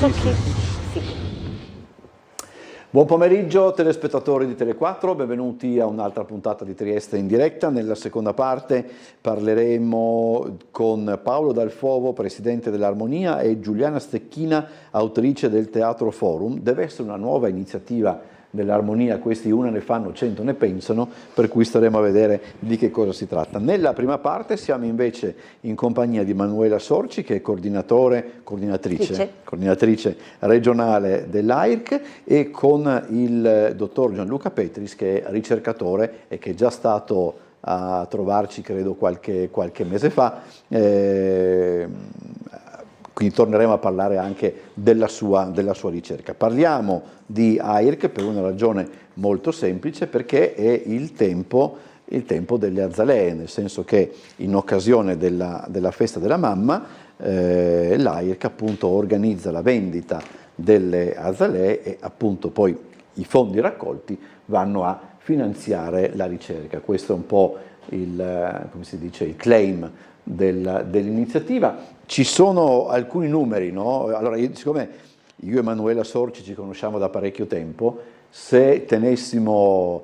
Sì. Buon pomeriggio telespettatori di Tele4, benvenuti a un'altra puntata di Trieste in diretta. Nella seconda parte parleremo con Paolo Dal Fovo, presidente dell'Armonia, e Giuliana Stecchina, autrice del Teatro Forum. Deve essere una nuova iniziativa dell'Armonia, questi una ne fanno, 100 ne pensano, per cui staremo a vedere di che cosa si tratta. Nella prima parte siamo invece in compagnia di Manuela Sorci, che è coordinatrice regionale dell'AIRC, e con il dottor Gianluca Petris, che è ricercatore e che è già stato a trovarci credo qualche mese fa, quindi torneremo a parlare anche della sua ricerca. Parliamo di AIRC per una ragione molto semplice, perché è il tempo delle azalee, nel senso che in occasione della festa della mamma l'AIRC appunto organizza la vendita delle azalee e appunto poi i fondi raccolti vanno a finanziare la ricerca. Questo è un po' il claim dell'iniziativa. Ci sono alcuni numeri, no? Allora, siccome io e Manuela Sorci ci conosciamo da parecchio tempo, se tenessimo,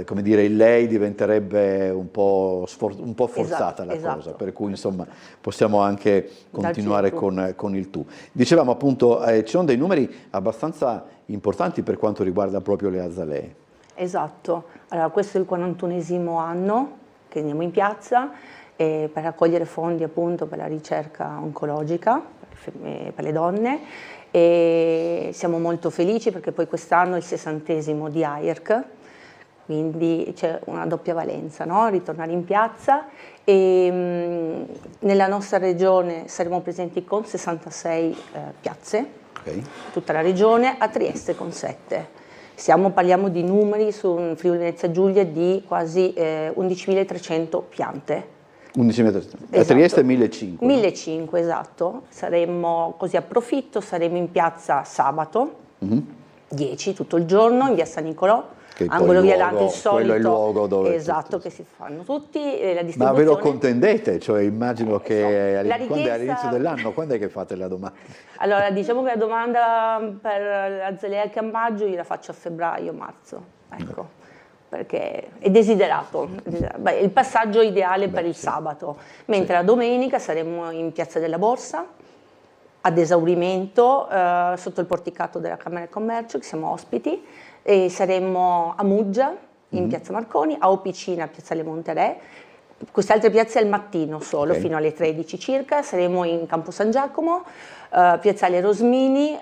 come dire, il lei diventerebbe un po' forzata la cosa, per cui insomma possiamo anche continuare con il tu. Dicevamo appunto, ci sono dei numeri abbastanza importanti per quanto riguarda proprio le azalee. Esatto, allora questo è il 41esimo anno che andiamo in piazza per raccogliere fondi appunto per la ricerca oncologica per le donne, e siamo molto felici perché poi quest'anno è il 60esimo di AIRC, quindi c'è una doppia valenza, no? Ritornare in piazza, e nella nostra regione saremo presenti con 66 piazze, tutta la regione, a Trieste con 7. Parliamo di numeri su un Friuli Venezia Giulia di quasi 11.300 piante. 11.300. Esatto. A Trieste 1.500. 1.500, esatto. Approfitto, saremo in piazza sabato, 10 tutto il giorno, in via San Nicolò, angolo via Dante, il solito. Quello è il luogo dove... Esatto, che si fanno tutti, la distribuzione. Ma ve lo contendete? Cioè immagino che all'inizio dell'anno, quando è che fate la domanda? Allora, diciamo che la domanda per la Zalea che a maggio io la faccio a febbraio-marzo, ecco. Perché è desiderato, è il passaggio ideale per il sabato, mentre la domenica saremo in Piazza della Borsa, ad esaurimento, sotto il porticato della Camera di Commercio, che siamo ospiti, e saremo a Muggia, in Piazza Marconi, a Opicina, a Piazzale Monterè, queste altre piazze al mattino solo, fino alle 13 circa, saremo in Campo San Giacomo, Piazzale Rosmini,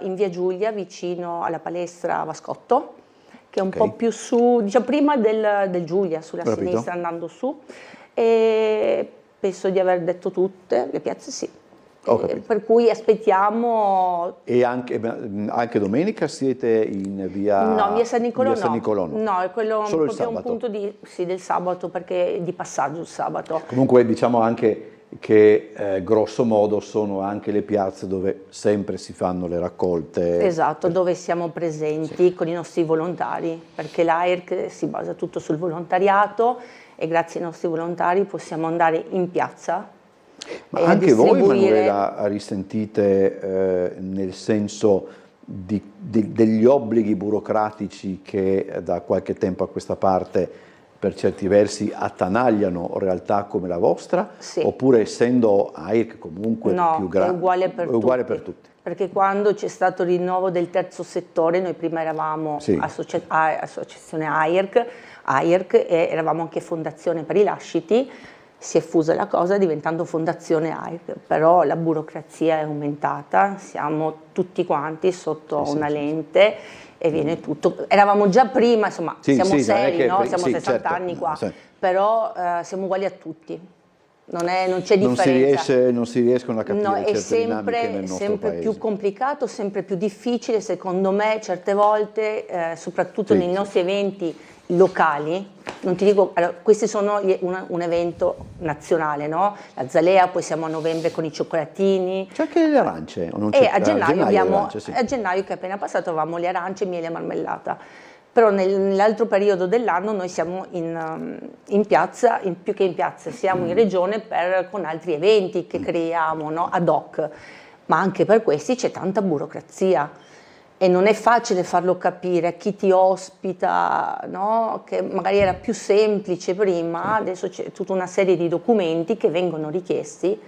in via Giulia, vicino alla palestra Vascotto, che è un po' più su, diciamo prima del Giulia, sulla sinistra andando su, e penso di aver detto tutte le piazze, sì. Per cui aspettiamo. E anche domenica siete in via... No, via San Nicolò no. No, è quello solo proprio un punto del sabato, perché è di passaggio il sabato. Comunque diciamo anche che grosso modo sono anche le piazze dove sempre si fanno le raccolte. Esatto, dove siamo presenti con i nostri volontari, perché l'AIRC si basa tutto sul volontariato e grazie ai nostri volontari possiamo andare in piazza. Ma anche voi, Manuela, risentite nel senso degli obblighi burocratici che da qualche tempo a questa parte per certi versi attanagliano realtà come la vostra, oppure essendo AIRC comunque più grande? È uguale per tutti. Perché quando c'è stato il rinnovo del terzo settore, noi prima eravamo associazione AIRC e eravamo anche fondazione per i lasciti, si è fusa la cosa diventando fondazione AIRC, però la burocrazia è aumentata, siamo tutti quanti sotto una lente e viene tutto. Eravamo già prima, insomma, siamo seri, no? Siamo 60 anni qua, però siamo uguali a tutti. Non c'è differenza. Non si riescono a capire certe dinamiche nel nostro paese. È sempre più complicato, sempre più difficile, secondo me, certe volte, soprattutto nei nostri eventi locali. Non ti dico, allora, questi sono un evento nazionale, no? La Zalea, poi siamo a novembre con i cioccolatini. C'è anche le arance? O non c'è? A gennaio che è appena passato avevamo le arance, miele e marmellata. Però nell'altro periodo dell'anno noi siamo in piazza, più che in piazza, siamo in regione con altri eventi che creiamo, no? Ad hoc. ma anche per questi c'è tanta burocrazia e non è facile farlo capire a chi ti ospita, no? Che magari era più semplice prima, adesso c'è tutta una serie di documenti che vengono richiesti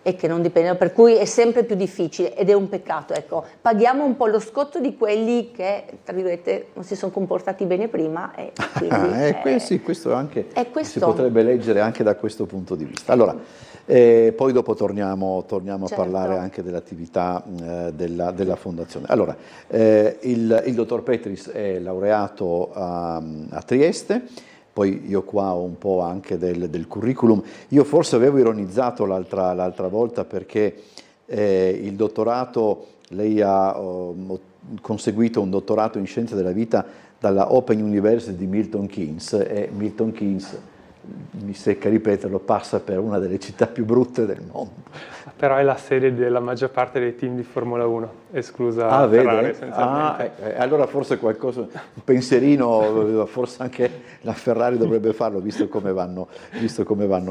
e che non dipendono, per cui è sempre più difficile ed è un peccato, ecco. Paghiamo un po' lo scotto di quelli che, tra virgolette, non si sono comportati bene prima e quindi... sì, questo anche questo. Si potrebbe leggere anche da questo punto di vista. Allora, poi dopo torniamo a parlare anche dell'attività della Fondazione. Allora, il dottor Petris è laureato a Trieste. Poi io qua ho un po' anche del curriculum. Io forse avevo ironizzato l'altra volta perché il dottorato, lei ha conseguito un dottorato in scienze della vita dalla Open University di Milton Keynes, e Milton Keynes, mi secca ripeterlo, passa per una delle città più brutte del mondo. Però è la sede della maggior parte dei team di Formula 1, esclusa Ferrari essenzialmente. Allora forse qualcosa, un pensierino, forse anche la Ferrari dovrebbe farlo, visto come vanno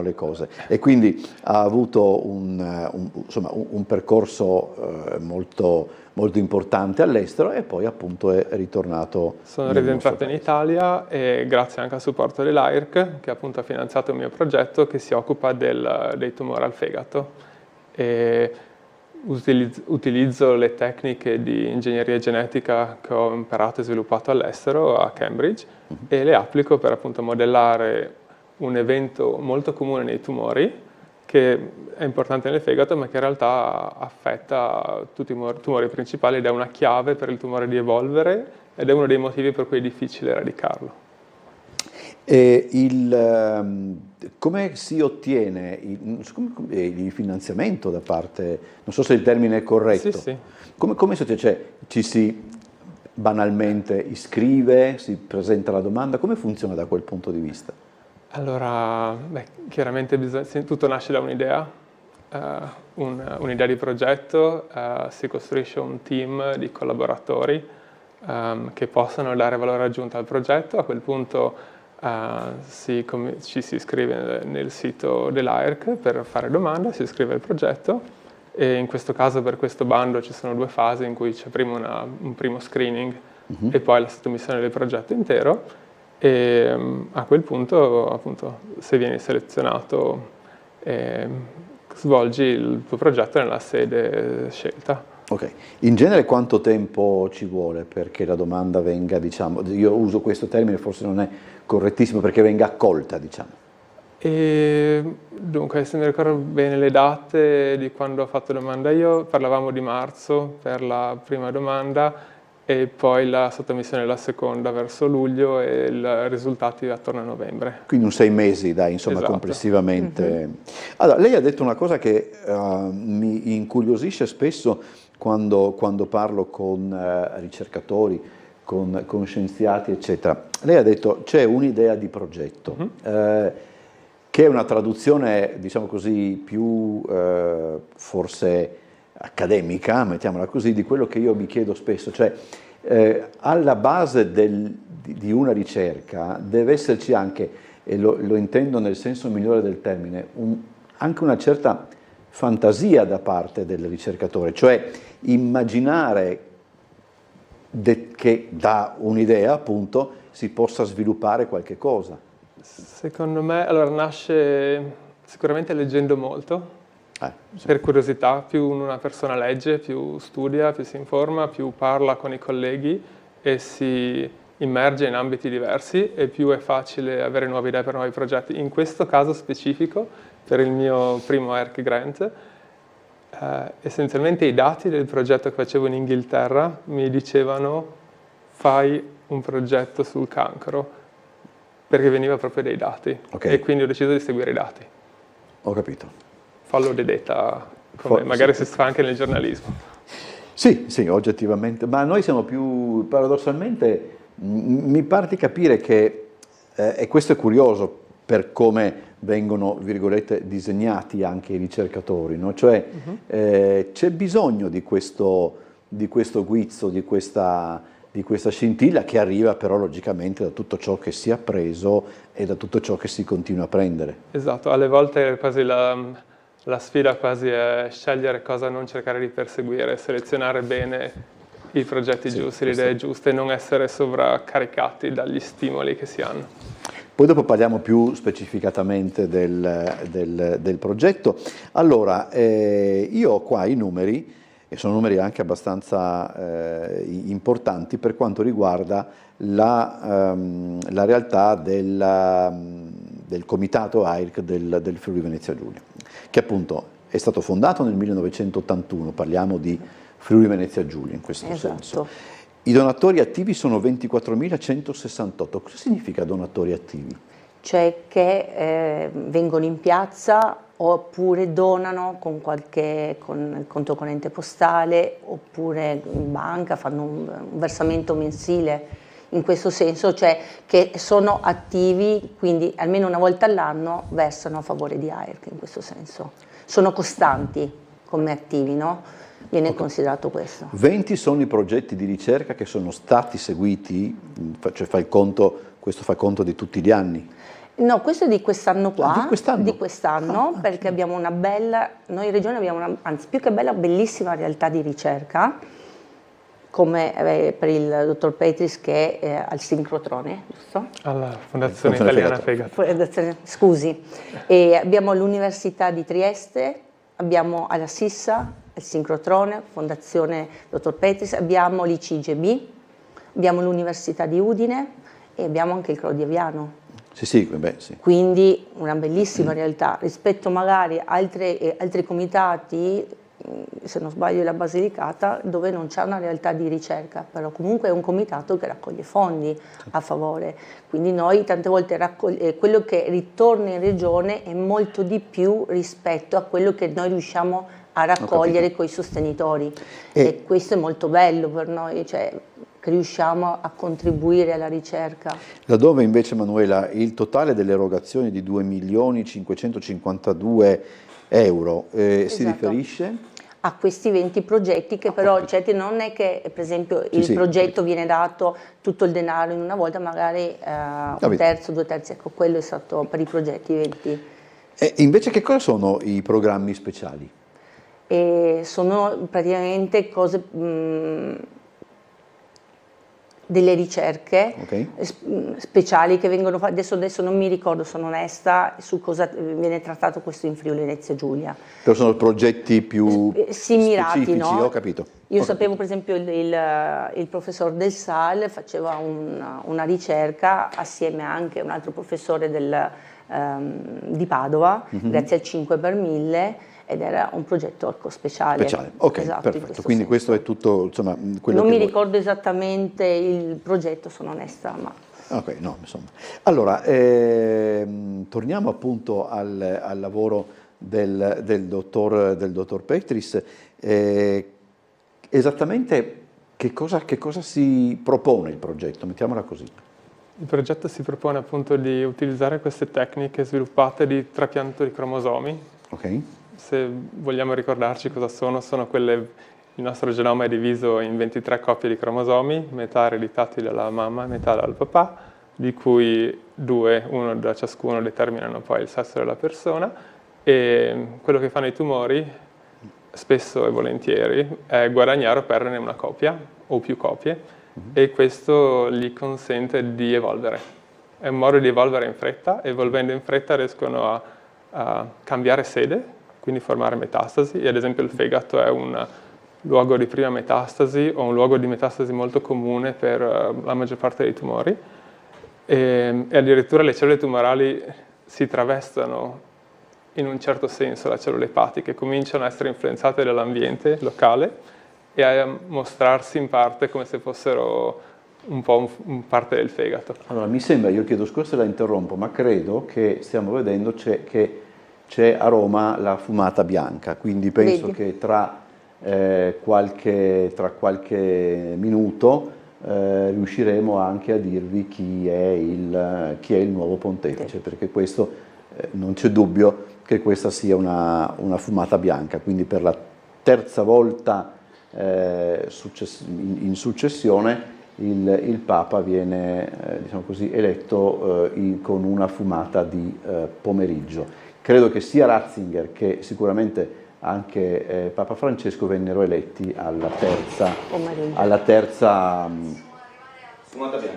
le cose. E quindi ha avuto un percorso molto importante all'estero e poi appunto è ritornato. Sono rientrato in Italia e grazie anche al supporto dell'AIRC, che appunto ha finanziato il mio progetto che si occupa dei tumori al fegato. E utilizzo le tecniche di ingegneria genetica che ho imparato e sviluppato all'estero a Cambridge e le applico per appunto modellare un evento molto comune nei tumori che è importante nel fegato ma che in realtà affetta tutti i tumori principali ed è una chiave per il tumore di evolvere ed è uno dei motivi per cui è difficile eradicarlo. Come si ottiene il finanziamento da parte, non so se il termine è corretto, sì. Come si ottiene? Cioè, ci si banalmente iscrive, si presenta la domanda, come funziona da quel punto di vista? Allora, chiaramente tutto nasce da un'idea, un'idea di progetto, si costruisce un team di collaboratori che possano dare valore aggiunto al progetto. A quel punto ci si iscrive nel sito dell'AIRC per fare domanda, si iscrive al progetto e in questo caso per questo bando ci sono 2 fasi in cui c'è prima un primo screening e poi la sottomissione del progetto intero e a quel punto appunto se vieni selezionato svolgi il tuo progetto nella sede scelta. Ok, in genere quanto tempo ci vuole perché la domanda venga, diciamo, io uso questo termine, forse non è correttissimo, perché venga accolta, diciamo? Dunque, se mi ricordo bene le date di quando ho fatto domanda io, parlavamo di marzo per la prima domanda e poi la sottomissione della seconda verso luglio e i risultati attorno a novembre. Quindi un 6 mesi, dai, insomma, esatto. Complessivamente. Allora, lei ha detto una cosa che mi incuriosisce spesso quando parlo con ricercatori, con scienziati, eccetera. Lei ha detto c'è un'idea di progetto, che è una traduzione, diciamo così, più forse accademica, mettiamola così, di quello che io mi chiedo spesso, cioè alla base di una ricerca deve esserci anche, e lo intendo nel senso migliore del termine, anche una certa fantasia da parte del ricercatore, cioè immaginare che da un'idea appunto si possa sviluppare qualche cosa. Secondo me, allora nasce sicuramente leggendo molto, sì. Per curiosità, più una persona legge, più studia, più si informa, più parla con i colleghi e si immerge in ambiti diversi e più è facile avere nuove idee per nuovi progetti. In questo caso specifico, per il mio primo ERC grant, essenzialmente i dati del progetto che facevo in Inghilterra mi dicevano fai un progetto sul cancro, perché veniva proprio dai dati. Okay. E quindi ho deciso di seguire i dati. Ho capito. Follow the data, come magari si fa anche nel giornalismo. Sì, oggettivamente, ma noi siamo più, paradossalmente, mi pare di capire che, e questo è curioso per come vengono, virgolette, disegnati anche i ricercatori, no? Cioè c'è bisogno di questo guizzo, di questa scintilla che arriva però logicamente da tutto ciò che si è appreso e da tutto ciò che si continua a prendere. Esatto, alle volte è quasi la sfida quasi è scegliere cosa non cercare di perseguire, selezionare bene i progetti giusti, le idee giuste e non essere sovraccaricati dagli stimoli che si hanno. Poi dopo parliamo più specificatamente del progetto. Allora, io ho qua i numeri, e sono numeri anche abbastanza importanti per quanto riguarda la realtà del comitato AIRC del Friuli Venezia Giulia, che appunto è stato fondato nel 1981, parliamo di Friuli Venezia Giulia in questo senso. I donatori attivi sono 24.168. Cosa significa donatori attivi? Cioè che vengono in piazza oppure donano con il conto corrente postale oppure in banca, fanno un versamento mensile in questo senso, cioè che sono attivi, quindi almeno una volta all'anno versano a favore di AIRC in questo senso. Sono costanti come attivi, no? Viene considerato questo. 20 sono i progetti di ricerca che sono stati seguiti, cioè questo fa conto di tutti gli anni? No, questo è di quest'anno qua, di quest'anno? Perché abbiamo una bella, noi in Regione abbiamo anzi più che bella, bellissima realtà di ricerca, come per il dottor Petris che è al sincrotrone, giusto? Alla Fondazione Italiana Fegato. Scusi. E abbiamo l'Università di Trieste, abbiamo alla Sissa, il sincrotrone, Fondazione dottor Petris, abbiamo l'ICGB, abbiamo l'Università di Udine e abbiamo anche il Crodi Aviano. Sì. Quindi una bellissima realtà rispetto magari a altri comitati, se non sbaglio la Basilicata, dove non c'è una realtà di ricerca, però comunque è un comitato che raccoglie fondi a favore. Quindi noi tante volte quello che ritorna in regione è molto di più rispetto a quello che noi riusciamo a raccogliere con i sostenitori. E questo è molto bello per noi, cioè che riusciamo a contribuire alla ricerca. Laddove invece, Manuela, il totale delle erogazioni di 2.552.000 euro si riferisce? A questi 20 progetti che però certi non è che per esempio il progetto viene dato tutto il denaro in una volta, magari un terzo, 2 terzi, ecco quello è stato per i progetti 20. E invece che cosa sono i programmi speciali? Sono praticamente cose delle ricerche speciali che vengono fatte, adesso non mi ricordo, sono onesta, su cosa viene trattato questo in Friuli Venezia Giulia. Però sono progetti più mirati, no? Ho capito. Io sapevo per esempio il professor Del Sal faceva una ricerca assieme anche a un altro professore di Padova, grazie al 5 per 1000, ed era un progetto speciale. Ok, esatto, perfetto. Quindi questo è tutto, insomma, quello non che mi ricordo esattamente il progetto, sono onesta, ma... Ok, no, insomma. Allora, torniamo appunto al lavoro del dottor Petris. Esattamente che cosa si propone il progetto? Mettiamola così. Il progetto si propone appunto di utilizzare queste tecniche sviluppate di trapianto di cromosomi. Ok. Se vogliamo ricordarci cosa sono quelle, il nostro genoma è diviso in 23 coppie di cromosomi, metà ereditati dalla mamma e metà dal papà, di cui 2, uno da ciascuno, determinano poi il sesso della persona, e quello che fanno i tumori, spesso e volentieri, è guadagnare o perderne una coppia o più coppie, e questo gli consente di evolvere. È un modo di evolvere in fretta, evolvendo in fretta riescono a cambiare sede, quindi formare metastasi, e ad esempio il fegato è un luogo di prima metastasi o un luogo di metastasi molto comune per la maggior parte dei tumori, e addirittura le cellule tumorali si travestono in un certo senso, le cellule epatiche cominciano a essere influenzate dall'ambiente locale e a mostrarsi in parte come se fossero un po' parte del fegato. Allora mi sembra, io chiedo scusa se la interrompo, ma credo che stiamo vedendo che c'è a Roma la fumata bianca, quindi penso che tra qualche minuto riusciremo anche a dirvi chi è il nuovo pontefice, perché questo non c'è dubbio che questa sia una fumata bianca, quindi per la terza volta in successione il Papa viene diciamo così, eletto con una fumata di pomeriggio. credo che sia Ratzinger che sicuramente anche Papa Francesco vennero eletti alla terza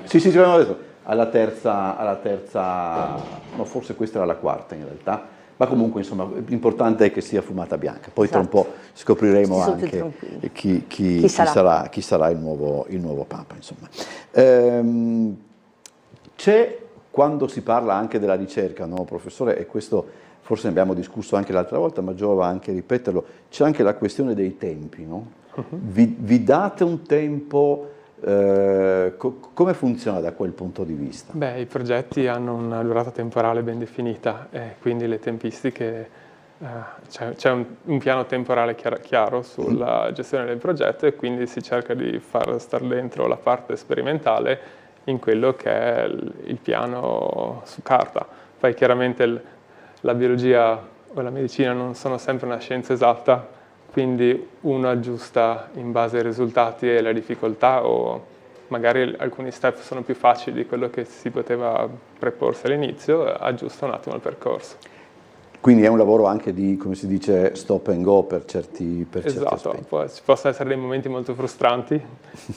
sì, l'abbiamo detto, alla terza, no, forse questa era la quarta in realtà, ma comunque insomma l'importante è che sia fumata bianca, poi tra un po' scopriremo anche chi sarà il nuovo Papa, insomma. C'è, quando si parla anche della ricerca, no, professore, e questo forse ne abbiamo discusso anche l'altra volta, ma giova anche ripeterlo, c'è anche la questione dei tempi, no? Vi date un tempo, come funziona da quel punto di vista? Beh, i progetti hanno una durata temporale ben definita e quindi le tempistiche, c'è un piano temporale chiaro sulla gestione del progetto e quindi si cerca di far star dentro la parte sperimentale in quello che è il piano su carta. Poi chiaramente la biologia o la medicina non sono sempre una scienza esatta, quindi uno aggiusta in base ai risultati e alle difficoltà, o magari alcuni step sono più facili di quello che si poteva preporsi all'inizio, aggiusta un attimo il percorso. Quindi è un lavoro anche di, come si dice, stop and go per certi Esatto, aspetti. poi ci possono essere dei momenti molto frustranti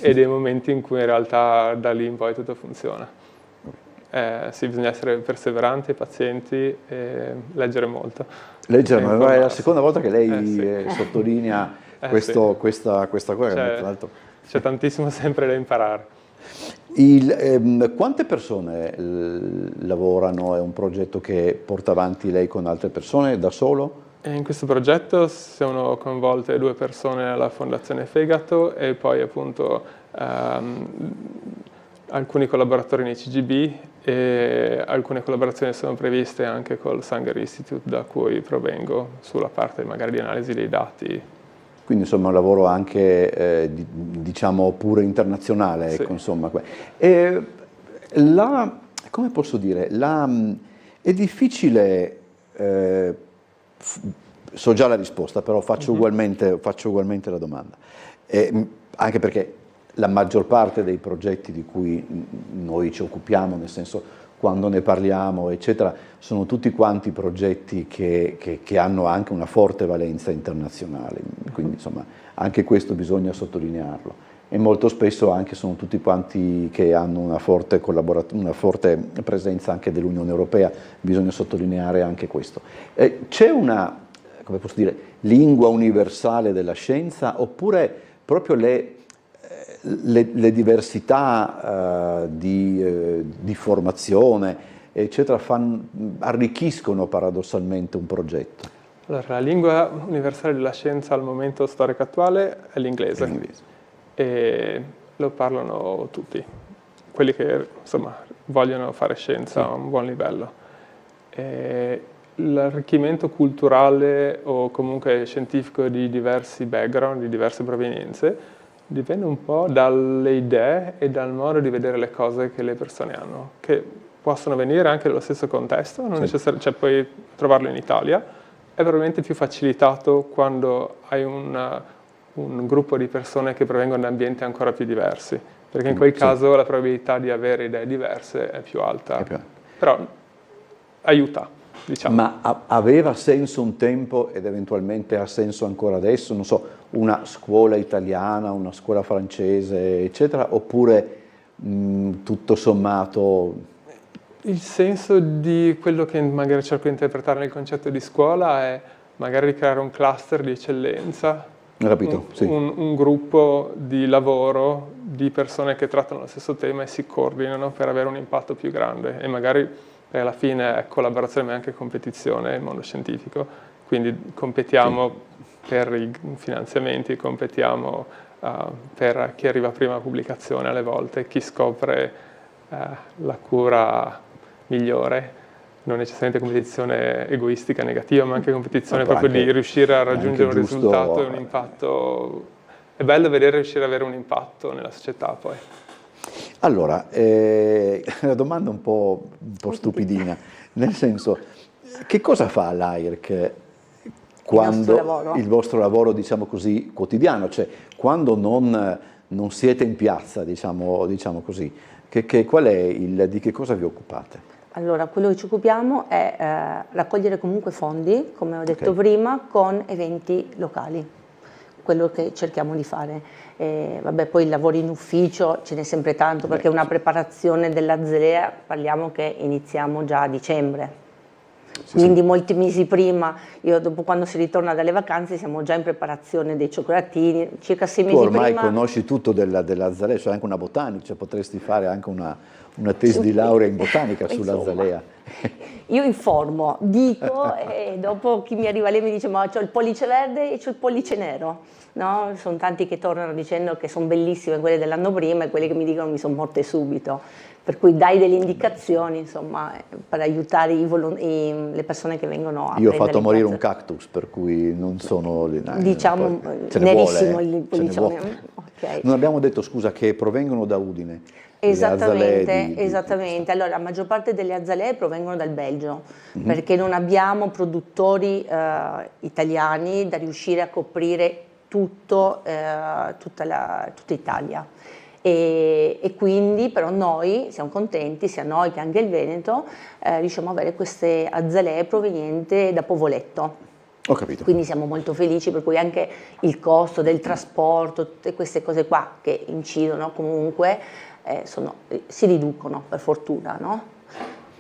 e dei momenti in cui in realtà da lì in poi tutto funziona. Sì, bisogna essere perseveranti e pazienti e leggere molto. Leggere, ma è la seconda volta che lei sottolinea questa cosa. Tra l'altro. C'è tantissimo sempre da imparare. Quante persone lavorano? È un progetto che porta avanti lei con altre persone, da solo? In questo progetto sono coinvolte 2 persone alla Fondazione Fegato e poi appunto alcuni collaboratori nei CGB e alcune collaborazioni sono previste anche col Sanger Institute da cui provengo sulla parte magari di analisi dei dati. Quindi insomma un lavoro anche diciamo pure internazionale, Sì. Ecco, insomma. Come posso dire, è difficile, so già la risposta, però faccio ugualmente la domanda, anche perché la maggior parte dei progetti di cui noi ci occupiamo, nel senso quando ne parliamo, eccetera, sono tutti quanti progetti che hanno anche una forte valenza internazionale, quindi insomma anche questo bisogna sottolinearlo. E molto spesso anche sono tutti quanti che hanno una forte presenza anche dell'Unione Europea, bisogna sottolineare anche questo. C'è una, come posso dire, lingua universale della scienza, oppure proprio le diversità di formazione, eccetera, arricchiscono paradossalmente un progetto? Allora, la lingua universale della scienza al momento storico attuale è l'inglese. E lo parlano tutti, quelli che insomma vogliono fare scienza a un buon livello. E l'arricchimento culturale o comunque scientifico di diversi background, di diverse provenienze, dipende un po' dalle idee e dal modo di vedere le cose che le persone hanno, che possono venire anche dallo stesso contesto, non necessariamente, cioè puoi trovarlo in Italia, è probabilmente più facilitato quando hai un gruppo di persone che provengono da ambienti ancora più diversi, perché in quel caso la probabilità di avere idee diverse è più alta, però aiuta, diciamo. Ma aveva senso un tempo, ed eventualmente ha senso ancora adesso, non so, una scuola italiana, una scuola francese, eccetera, oppure tutto sommato? Il senso di quello che magari cerco di interpretare nel concetto di scuola è magari creare un cluster di eccellenza, un gruppo di lavoro di persone che trattano lo stesso tema e si coordinano per avere un impatto più grande, e magari alla fine è collaborazione ma anche competizione nel mondo scientifico, quindi competiamo per i finanziamenti, competiamo per chi arriva prima alla pubblicazione alle volte, chi scopre la cura migliore, non necessariamente competizione egoistica negativa, ma anche competizione proprio di riuscire a raggiungere un risultato e un impatto. È bello vedere riuscire ad avere un impatto nella società poi. Allora, una domanda un po' stupidina, nel senso, che cosa fa l'AIRC quando il vostro lavoro, diciamo così, quotidiano, cioè quando non siete in piazza, diciamo così, di che cosa vi occupate? Allora, quello che ci occupiamo è raccogliere comunque fondi, come ho detto Ok. prima, con eventi locali, quello che cerchiamo di fare. Vabbè, poi il lavoro in ufficio ce n'è sempre tanto, perché una preparazione dell'azalea, parliamo che iniziamo già a dicembre. Quindi molti mesi prima, io dopo quando si ritorna dalle vacanze siamo già in preparazione dei cioccolatini, circa 6 Tu mesi ormai prima. conosci tutto dell'azalea, c'è anche una botanica, cioè potresti fare anche una tesi di laurea in botanica sull'azalea. Io informo, dico e dopo chi mi arriva lì mi dice ma c'ho il pollice verde e c'ho il pollice nero. No? Sono tanti che tornano dicendo che sono bellissime quelle dell'anno prima e quelle che mi dicono mi sono morte subito. Per cui dai delle indicazioni, insomma, per aiutare le persone che vengono a Io ho prendere fatto il morire ghiaccio. un cactus, per cui non sono... Diciamo ce ne nerissimo vuole, il ce ne pollicione. vuole. Ok. Non abbiamo detto, scusa, che provengono da Udine. Le azalee Esattamente, di esattamente. Allora, la maggior parte delle azalee provengono dal Belgio, Mhm. perché non abbiamo produttori italiani da riuscire a coprire tutta Italia. E quindi però noi siamo contenti, sia noi che anche il Veneto, riusciamo ad avere queste azalee provenienti da Povoletto. Ho capito. Quindi siamo molto felici, per cui anche il costo del trasporto, tutte queste cose qua che incidono comunque, si riducono per fortuna, no?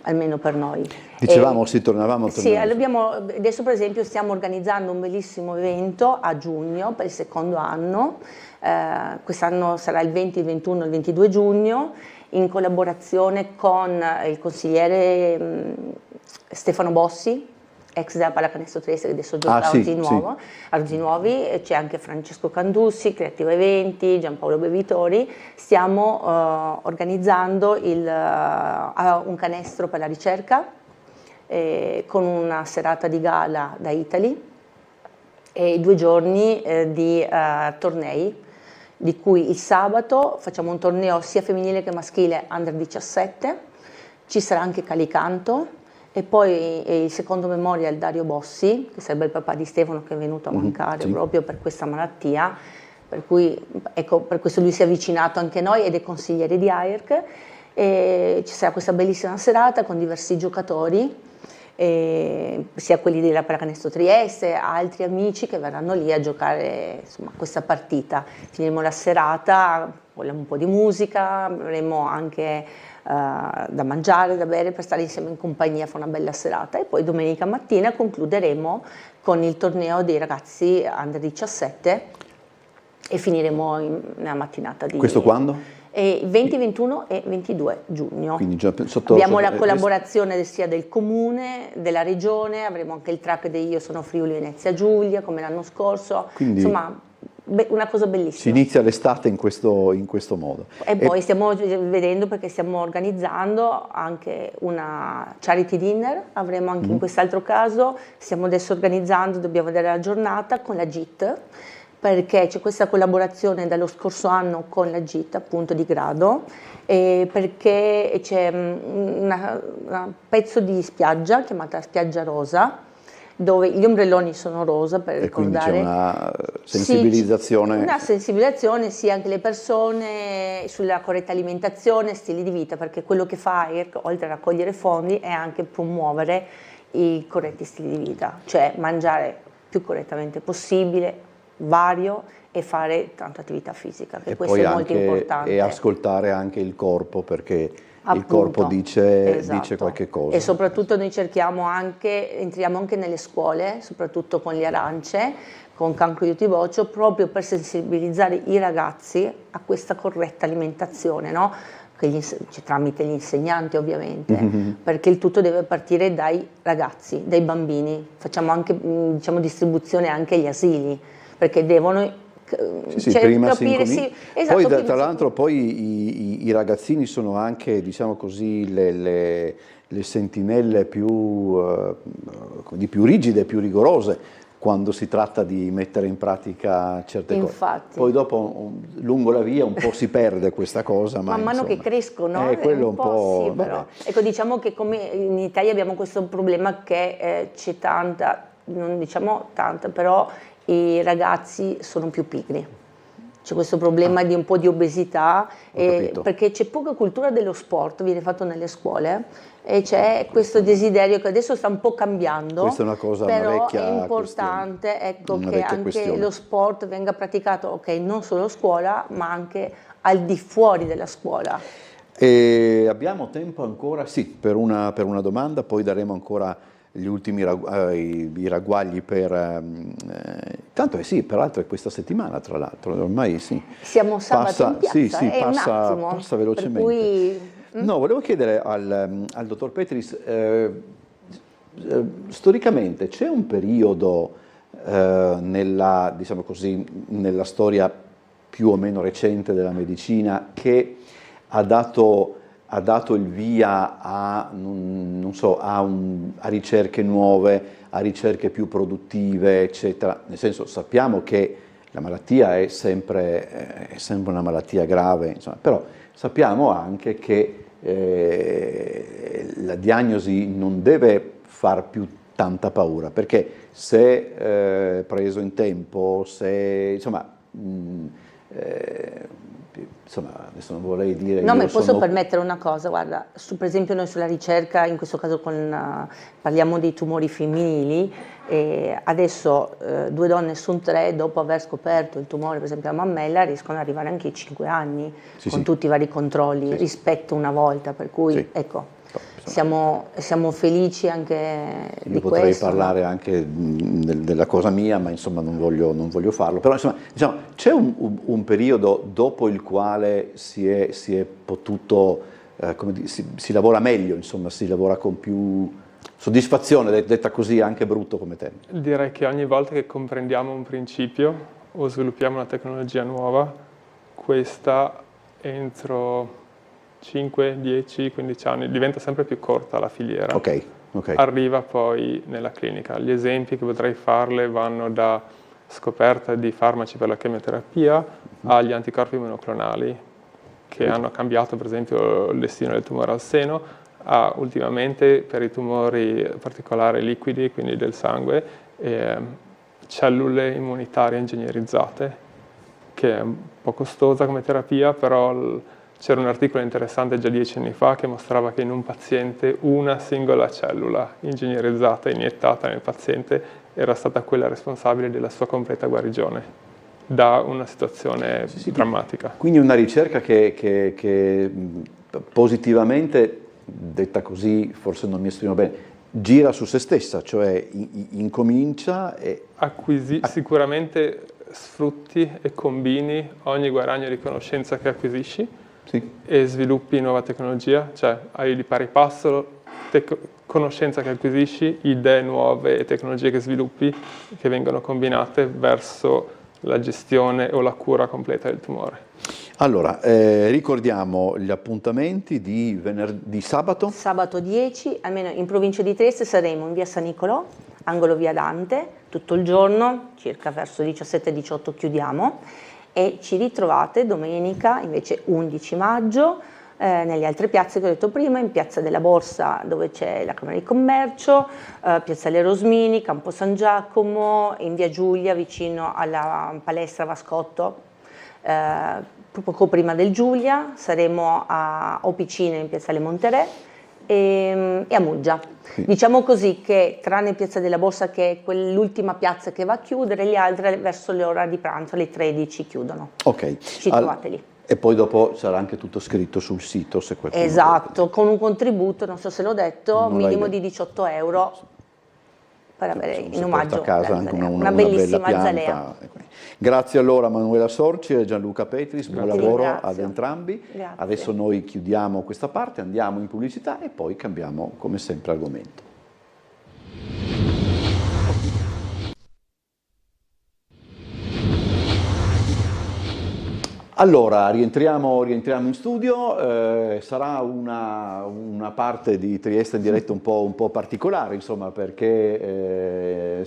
Almeno per noi. Dicevamo, sì, tornavamo. Sì, adesso per esempio stiamo organizzando un bellissimo evento a giugno per il secondo anno, quest'anno sarà il 20, il 21 e il 22 giugno, in collaborazione con il consigliere Stefano Bossi, ex della Pallacanestro Trieste, che adesso gioca a Orzi Nuovi, c'è anche Francesco Candussi, Creativa Eventi, Giampaolo Bevitori. Stiamo organizzando un canestro per la ricerca con una serata di gala da Italy e 2 giorni di tornei, di cui il sabato facciamo un torneo sia femminile che maschile under 17, ci sarà anche Calicanto. E poi il secondo memorial Dario Bossi, che sarebbe il papà di Stefano che è venuto a mancare sì. proprio per questa malattia, per cui ecco, per questo lui si è avvicinato anche a noi ed è consigliere di AIRC. E ci sarà questa bellissima serata con diversi giocatori, sia quelli della Pallacanestro Trieste, altri amici che verranno lì a giocare insomma, questa partita. Finiremo la serata, vogliamo un po' di musica, avremo anche da mangiare, da bere per stare insieme in compagnia, fa una bella serata e poi domenica mattina concluderemo con il torneo dei ragazzi under 17 e finiremo nella mattinata di... Questo quando? 20, 21 e 22 giugno. Quindi Abbiamo la collaborazione sia del comune, della regione, avremo anche il track di Io sono Friuli Venezia Giulia come l'anno scorso, quindi insomma una cosa bellissima. Si inizia l'estate in questo modo. E poi stiamo vedendo, perché stiamo organizzando anche una charity dinner, avremo anche in quest'altro caso, stiamo adesso organizzando, dobbiamo vedere la giornata con la GIT, perché c'è questa collaborazione dallo scorso anno con la GIT appunto di Grado, perché c'è un pezzo di spiaggia chiamata Spiaggia Rosa, dove gli ombrelloni sono rosa per ricordare. Quindi c'è una sensibilizzazione. Sì, una sensibilizzazione sia anche le persone sulla corretta alimentazione, stili di vita, perché quello che fa AIRC, oltre a raccogliere fondi, è anche promuovere i corretti stili di vita, cioè mangiare più correttamente possibile, vario e fare tanta attività fisica, che questo è molto importante. E ascoltare anche il corpo, perché appunto, il corpo dice esatto. qualche cosa. E soprattutto noi entriamo anche nelle scuole, soprattutto con le arance, con Cancro Aiuti Vocio, proprio per sensibilizzare i ragazzi a questa corretta alimentazione, no? Tramite gli insegnanti ovviamente, perché il tutto deve partire dai ragazzi, dai bambini. Facciamo anche distribuzione anche agli asili, perché devono prima capire, esatto, poi tra l'altro poi i ragazzini sono anche, diciamo così, le sentinelle più rigide, più rigorose quando si tratta di mettere in pratica certe cose. Poi dopo lungo la via un po' si perde questa cosa, ma man mano che crescono quello un po', sì, però. Ecco, diciamo che come in Italia abbiamo questo problema che c'è tanta, non diciamo tanta, però i ragazzi sono più pigri, c'è questo problema di un po' di obesità, capito. perché c'è poca cultura dello sport, viene fatto nelle scuole, e c'è questo desiderio che adesso sta un po' cambiando, Questa è una cosa, però una vecchia è importante una che vecchia anche questione. lo sport venga praticato, ok, non solo a scuola, ma anche al di fuori della scuola. E abbiamo tempo ancora, sì, per una domanda, poi daremo ancora gli ultimi i ragguagli per... tanto sì, peraltro è questa settimana, tra l'altro, ormai sì. Siamo sabato in piazza, sì, sì, è un attimo, passa velocemente. per cui... No, volevo chiedere al dottor Petris, storicamente c'è un periodo nella, diciamo così, nella storia più o meno recente della medicina che ha dato il via a, non so, a ricerche nuove, a ricerche più produttive, eccetera. Nel senso, sappiamo che la malattia è sempre una malattia grave, insomma, però sappiamo anche che la diagnosi non deve far più tanta paura, perché se preso in tempo, se insomma, adesso non vorrei dire... No, ma posso permettere una cosa, guarda, per esempio noi sulla ricerca, in questo caso parliamo di tumori femminili, e adesso 2 donne su 3 dopo aver scoperto il tumore, per esempio la mammella, riescono ad arrivare anche ai 5 anni con tutti i vari controlli rispetto a una volta, per cui ecco, siamo felici anche di questo. Io potrei parlare anche della cosa mia, ma insomma non voglio farlo. Però insomma, diciamo, c'è un periodo dopo il quale si è potuto, come dire, si lavora meglio, insomma, si lavora con più soddisfazione, detta così, anche brutto come termine. Direi che ogni volta che comprendiamo un principio o sviluppiamo una tecnologia nuova, questa entro 5, 10, 15 anni diventa sempre più corta la filiera. Ok. Arriva poi nella clinica. Gli esempi che potrei farle vanno da scoperta di farmaci per la chemioterapia agli anticorpi monoclonali che hanno cambiato per esempio il destino del tumore al seno, a ultimamente per i tumori particolari liquidi, quindi del sangue, cellule immunitarie ingegnerizzate, che è un po' costosa come terapia, però c'era un articolo interessante già 10 anni fa che mostrava che in un paziente una singola cellula ingegnerizzata, iniettata nel paziente, era stata quella responsabile della sua completa guarigione da una situazione drammatica. Quindi una ricerca che positivamente, detta così, forse non mi esprimo bene, gira su se stessa, cioè incomincia e... Sicuramente sfrutti e combini ogni guadagno di conoscenza che acquisisci e sviluppi nuova tecnologia, cioè hai di pari passo conoscenza che acquisisci, idee nuove e tecnologie che sviluppi che vengono combinate verso la gestione o la cura completa del tumore. Allora, ricordiamo gli appuntamenti di sabato? Sabato 10, almeno in provincia di Trieste saremo in via San Nicolò, angolo via Dante, tutto il giorno, circa verso 17-18 chiudiamo, e ci ritrovate domenica invece 11 maggio nelle altre piazze che ho detto prima, in Piazza della Borsa dove c'è la Camera di Commercio, Piazzale Rosmini, Campo San Giacomo, in via Giulia vicino alla palestra Vascotto, poco prima del Giulia, saremo a Opicine in Piazzale Monterè e a Muggia. Diciamo così che tranne Piazza della Borsa, che è l'ultima piazza che va a chiudere, le altre verso le ore di pranzo, alle 13 chiudono. Ok. Ci trovate lì. E poi dopo sarà anche tutto scritto sul sito, se qualcuno... Esatto, con un contributo, non so se l'ho detto, minimo di 18 euro per avere in omaggio a casa anche una bellissima azalea. Grazie allora a Manuela Sorci e Gianluca Petris, buon lavoro ad entrambi. Grazie. Adesso noi chiudiamo questa parte, andiamo in pubblicità e poi cambiamo come sempre argomento. Allora, rientriamo in studio, sarà una parte di Trieste in diretta un po' particolare, insomma, perché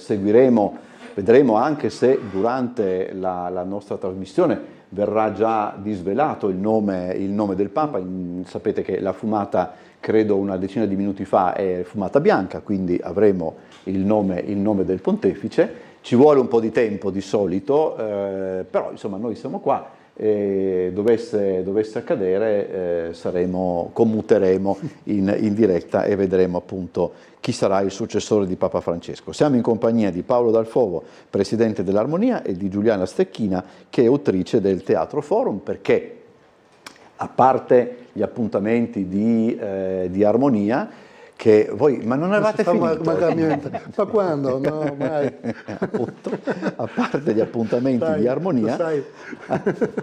vedremo anche se durante la nostra trasmissione verrà già disvelato il nome del Papa. Sapete che la fumata, credo una decina di minuti fa, è fumata bianca, quindi avremo il nome del pontefice. Ci vuole un po' di tempo di solito, però insomma noi siamo qua. Dovesse accadere, commuteremo in diretta e vedremo appunto chi sarà il successore di Papa Francesco. Siamo in compagnia di Paolo Dal Fovo, presidente dell'Armonia, e di Giuliana Stecchina, che è autrice del Teatro Forum, perché a parte gli appuntamenti di Armonia, che voi, ma non avevate finito? Ma quando? No, mai. A parte gli appuntamenti di Armonia,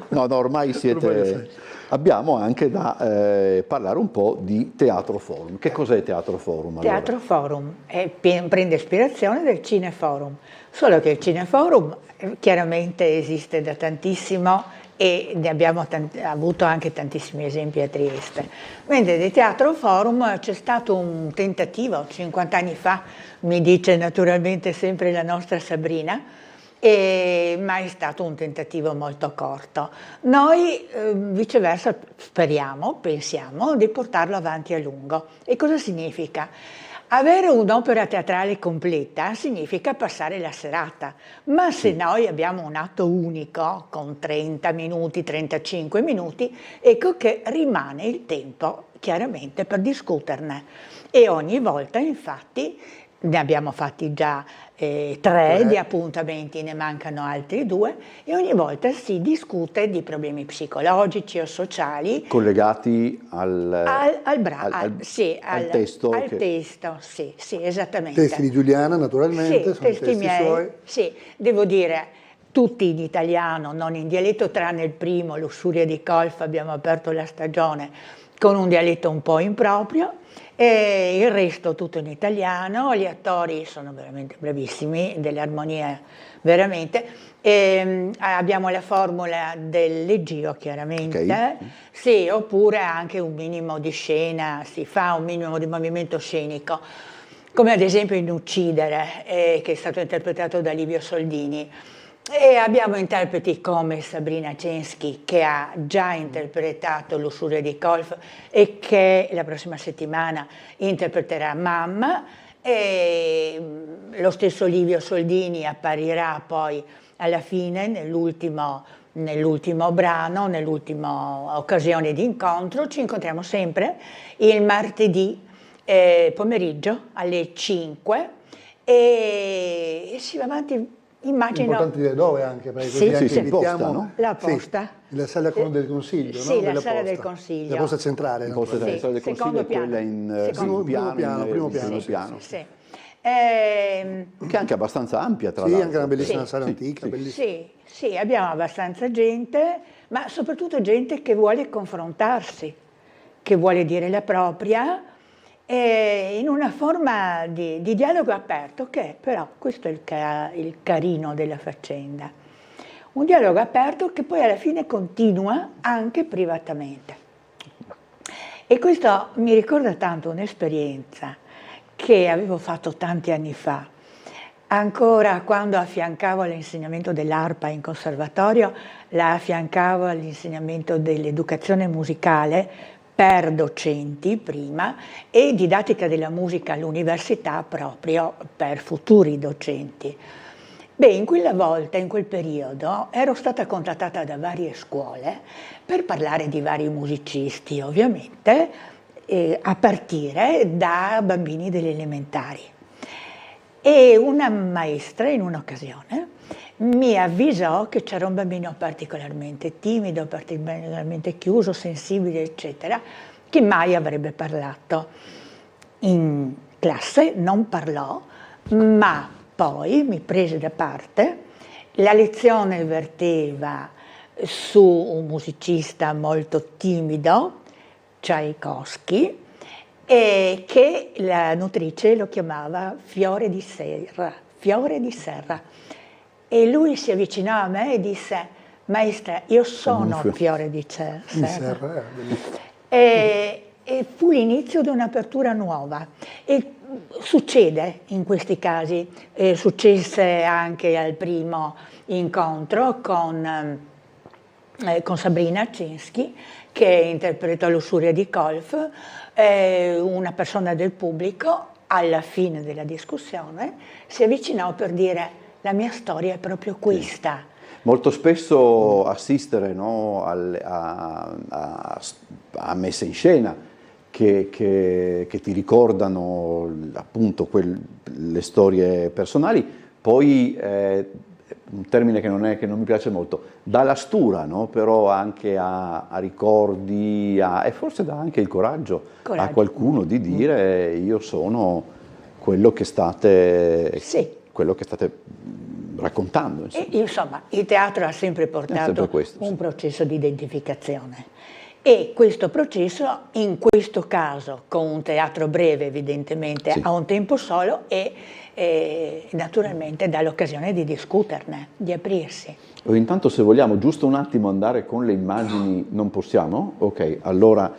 no, ormai siete, abbiamo anche da parlare un po' di Teatro Forum. Che cos'è Teatro Forum? Allora? Teatro Forum prende ispirazione dal Cineforum, solo che il Cineforum chiaramente esiste da tantissimo e ne abbiamo avuto anche tantissimi esempi a Trieste. Mentre di Teatro Forum c'è stato un tentativo 50 anni fa, mi dice naturalmente sempre la nostra Sabrina, ma è stato un tentativo molto corto. Noi viceversa pensiamo di portarlo avanti a lungo. E cosa significa? Avere un'opera teatrale completa significa passare la serata, ma se noi abbiamo un atto unico con 30 minuti, 35 minuti, ecco che rimane il tempo chiaramente per discuterne. E ogni volta infatti ne abbiamo fatti già 3 di appuntamenti, ne mancano altri 2, e ogni volta si discute di problemi psicologici o sociali collegati al testo. Al testo, sì, esattamente. Testi di Giuliana, naturalmente, sì, sono testi miei, suoi. Sì, devo dire, tutti in italiano, non in dialetto, tranne il primo, Lussuria di Colf, abbiamo aperto la stagione con un dialetto un po' improprio, e il resto tutto in italiano. Gli attori sono veramente bravissimi, delle armonie veramente. Abbiamo la formula del leggio, chiaramente, Okay. Sì, oppure anche un minimo di scena, si fa un minimo di movimento scenico, come ad esempio in Uccidere, che è stato interpretato da Livio Soldini. E abbiamo interpreti come Sabrina Censchi, che ha già interpretato Lussuria di Colf e che la prossima settimana interpreterà Mamma, e lo stesso Livio Soldini apparirà poi alla fine nell'ultimo brano, nell'ultima occasione di incontro. Ci incontriamo sempre il martedì pomeriggio alle 5 e si va avanti. Immagino. Importante dire dove anche, perché Sì, così anche sì, invitiamo. posta, no? La Posta. Sì, la sala del Consiglio, Sì, no? la Della sala Posta. del Consiglio. La Posta centrale. Il no? posto del Sì, Consiglio secondo è quella in piano. primo piano. Primo piano. Sì. Che è anche abbastanza ampia, tra Sì, l'altro. anche una bellissima Sì. sala Sì, antica, sì. bellissima. Sì, abbiamo abbastanza gente, ma soprattutto gente che vuole confrontarsi, che vuole dire la propria, in una forma di dialogo aperto, che però questo è il carino della faccenda. Un dialogo aperto che poi alla fine continua anche privatamente. E questo mi ricorda tanto un'esperienza che avevo fatto tanti anni fa. Ancora quando affiancavo l'insegnamento dell'arpa in conservatorio, la affiancavo all'insegnamento dell'educazione musicale per docenti prima e didattica della musica all'università proprio per futuri docenti. Beh, in quella volta, in quel periodo, ero stata contattata da varie scuole per parlare di vari musicisti, ovviamente, a partire da bambini delle elementari. E una maestra in un'occasione mi avvisò che c'era un bambino particolarmente timido, particolarmente chiuso, sensibile, eccetera, che mai avrebbe parlato. In classe non parlò, ma poi mi prese da parte. La lezione verteva su un musicista molto timido, Tchaikovsky, e che la nutrice lo chiamava Fiore di Serra. E lui si avvicinò a me e disse: maestra, io sono Fiore di Serra. E fu l'inizio di un'apertura nuova. E succede in questi casi, successe anche al primo incontro con con Sabrina Cinski, che interpretò Lussuria di Kolf, una persona del pubblico, alla fine della discussione, si avvicinò per dire: la mia storia è proprio questa. Sì. Molto spesso assistere, no, a messe in scena che ti ricordano appunto le storie personali, poi un termine che non mi piace molto, dà la stura, no? Però anche a ricordi, e forse dà anche il coraggio a qualcuno di dire: io sono quello che state, quello che state raccontando. Insomma. Insomma, il teatro ha sempre portato un processo di identificazione, e questo processo, in questo caso, con un teatro breve evidentemente, a un tempo solo, e naturalmente dà l'occasione di discuterne, di aprirsi. Intanto, se vogliamo giusto un attimo andare con le immagini, non possiamo? Ok, allora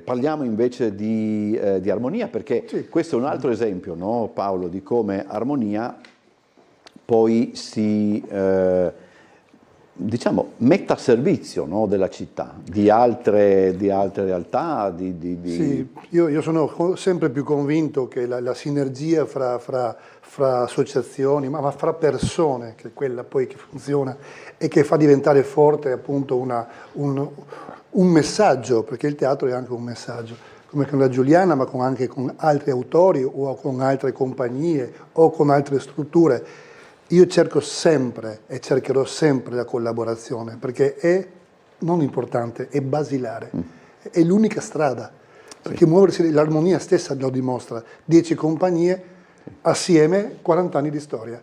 parliamo invece di armonia, perché questo è un altro esempio, no, Paolo, di come armonia poi si diciamo metta a servizio, no, della città, di altre realtà. Sì, io sono sempre più convinto che la sinergia fra associazioni, ma fra persone, che è quella poi che funziona e che fa diventare forte appunto un messaggio, perché il teatro è anche un messaggio, come con la Giuliana, ma anche con altri autori o con altre compagnie o con altre strutture. Io cerco sempre e cercherò sempre la collaborazione, perché è non importante, è basilare, è l'unica strada, perché muoversi, l'armonia stessa lo dimostra. 10 compagnie assieme, 40 anni di storia.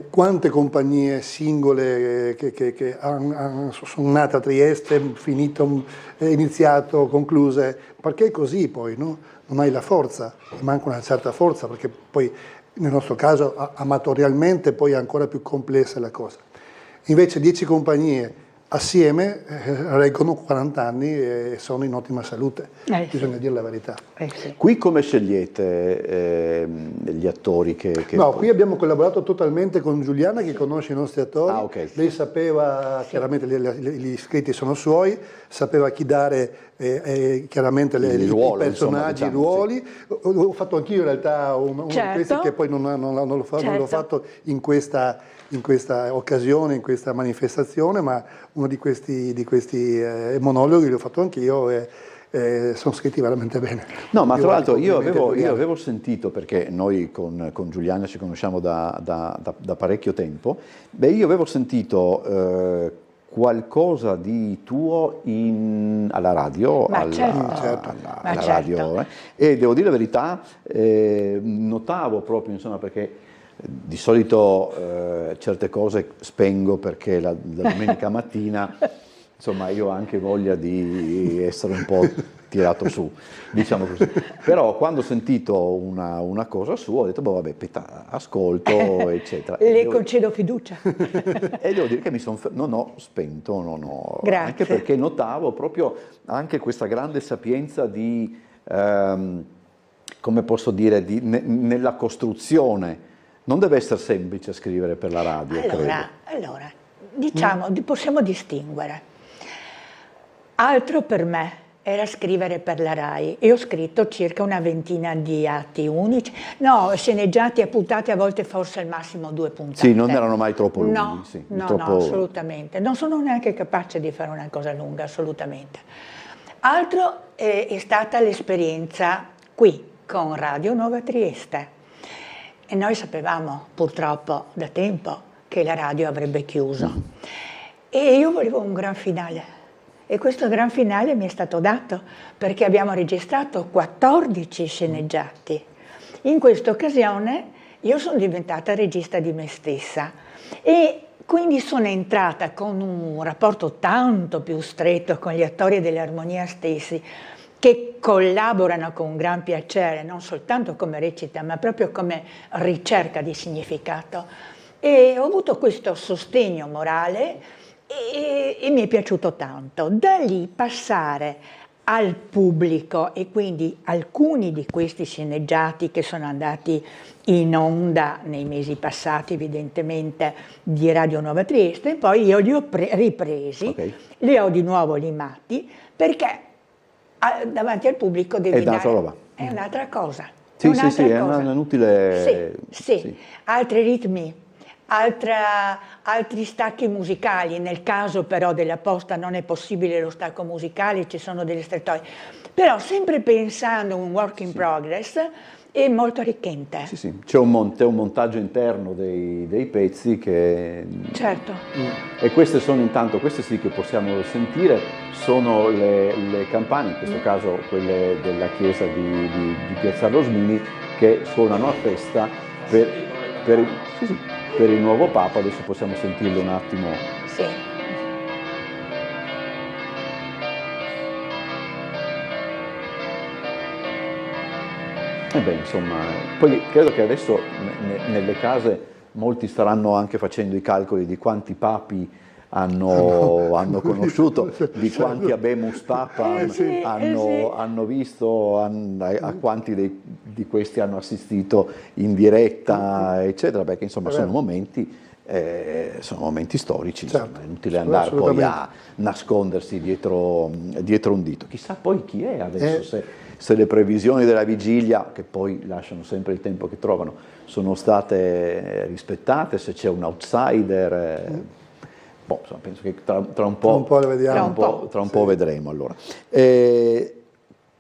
Quante compagnie singole che sono nate a Trieste, finito, iniziato, concluse, perché è così poi, no? Non hai la forza, manca una certa forza, perché poi nel nostro caso amatorialmente poi è ancora più complessa la cosa. Invece 10 compagnie assieme reggono 40 anni e sono in ottima salute, bisogna dire la verità. Qui come scegliete gli attori che No, qui abbiamo collaborato totalmente con Giuliana, che conosce i nostri attori. Okay. Lei sapeva, chiaramente gli iscritti sono suoi, sapeva chi dare chiaramente i personaggi, insomma, diciamo, i ruoli. Ho fatto anch'io in realtà uno di questi, che poi non l'ho fatto in questa occasione, in questa manifestazione, ma uno di questi monologhi l'ho fatto anch'io e sono scritti veramente bene. No, ma tra l'altro io avevo sentito, perché noi con Giuliana ci conosciamo da parecchio tempo, io avevo sentito qualcosa di tuo alla radio, radio, e devo dire la verità, notavo proprio, insomma, perché di solito certe cose spengo perché la domenica mattina, insomma, io ho anche voglia di essere un po' tirato su, diciamo così. Però quando ho sentito una cosa sua ho detto, vabbè, ascolto, eccetera. Le concedo fiducia. E devo dire che non ho spento, Grazie. Anche perché notavo proprio anche questa grande sapienza di, come posso dire, nella costruzione. Non deve essere semplice scrivere per la radio, allora, diciamo, possiamo distinguere. Altro per me era scrivere per la RAI. Io ho scritto circa una ventina di atti unici, sceneggiati a puntate, a volte forse al massimo 2 puntate. Sì, non erano mai troppo lunghi. No, assolutamente. Non sono neanche capace di fare una cosa lunga, assolutamente. Altro è stata l'esperienza qui, con Radio Nuova Trieste. E noi sapevamo purtroppo da tempo che la radio avrebbe chiuso. E io volevo un gran finale. E questo gran finale mi è stato dato perché abbiamo registrato 14 sceneggiati. In questa occasione io sono diventata regista di me stessa e quindi sono entrata con un rapporto tanto più stretto con gli attori dell'armonia stessi, che collaborano con gran piacere, non soltanto come recita, ma proprio come ricerca di significato. E ho avuto questo sostegno morale e mi è piaciuto tanto. Da lì passare al pubblico, e quindi alcuni di questi sceneggiati che sono andati in onda nei mesi passati evidentemente di Radio Nuova Trieste, poi io li ho ripresi, Ok. li ho di nuovo limati, perché davanti al pubblico devi È un'altra roba. è un'altra cosa. Sì, un'altra sì, è cosa. un inutile... Sì, altri ritmi, altri stacchi musicali. Nel caso però della posta non è possibile lo stacco musicale, ci sono delle strettoie. Però sempre pensando a un work in progress, è molto arricchente. Sì, sì, c'è un montaggio interno dei pezzi che... Certo. E queste sono intanto, queste sì che possiamo sentire, sono le campane, in questo caso quelle della chiesa di Piazza Rosmini, che suonano a festa per il nuovo Papa. Adesso possiamo sentirlo un attimo. Sì. E beh, insomma, poi credo che adesso nelle case molti staranno anche facendo i calcoli di quanti papi hanno conosciuto, di quanti habemus papam hanno visto, a quanti di questi hanno assistito in diretta, eccetera, perché insomma sono momenti storici, Certo, insomma, è inutile andare poi a nascondersi dietro un dito. Chissà poi chi è adesso, se le previsioni della vigilia, che poi lasciano sempre il tempo che trovano, sono state rispettate, se c'è un outsider. Insomma, penso che tra un po' lo vediamo. Tra un po' vedremo allora.